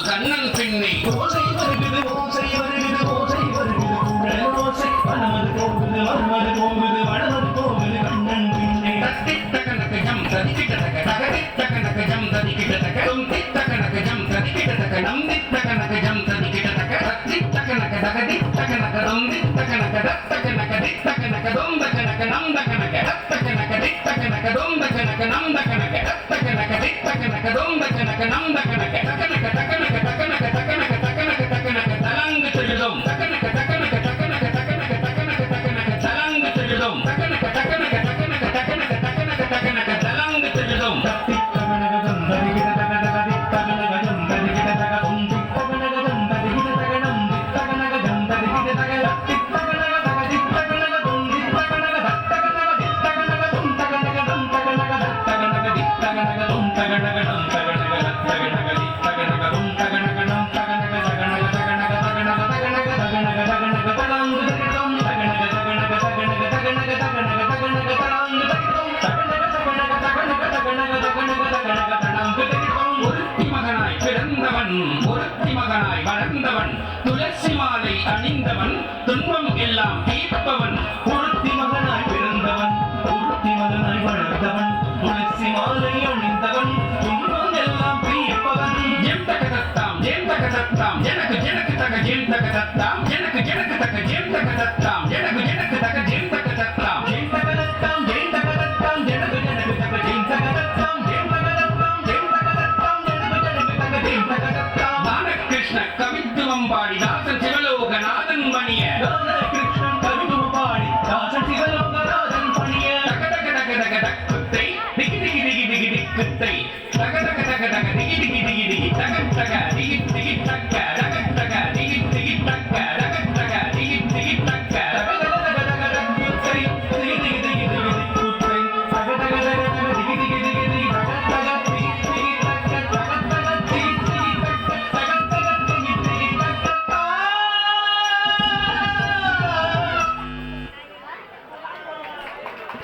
கண்ணன் பின்னே துளசி மாலை அணிந்தவன் துன்பம் எல்லாம் தீர்ப்பவன் ஒருத்தி மகனாய் பிறந்தவன் ஒருத்தி மகனாய் வளர்ந்தவன் துளசி மாலை அணிந்தவன் துன்பம் எல்லாம் தீர்ப்பவன் ஜெம் தகதத்தாம் ஜெம் தகதத்தாம் எனக்கு எனக்கு தக ஜெம் தகதத்தாம் எனக்கு எனக்கு தக ஜெம் தகதத்தாம் எனக்கு எனக்கு தக ஜெம் தகதத்தாம் ஜெம் தகதத்தாம் ஜெம் தகதத்தாம் எனக்கு எனக்கு தக ஜெம் தகதத்தாம் ஜெம் தகதத்தாம் ஜெம் தகதத்தாம் எனக்கு எனக்கு தக ஜெம் தகதத்தாம் பாலகிருஷ்ண கவித்துவம் பாடி தாசன் சிவலோகநாதன் மணிய கிருஷ்ணன் கவித்துவம் பாடி தாசன் சிவலோகநாதன் பணிய தக தக தக தக தக்குத்தை திகி திகி திகி திகி திக்குத்தை தக தக தக தக திகி திகி திகி திகி தக தக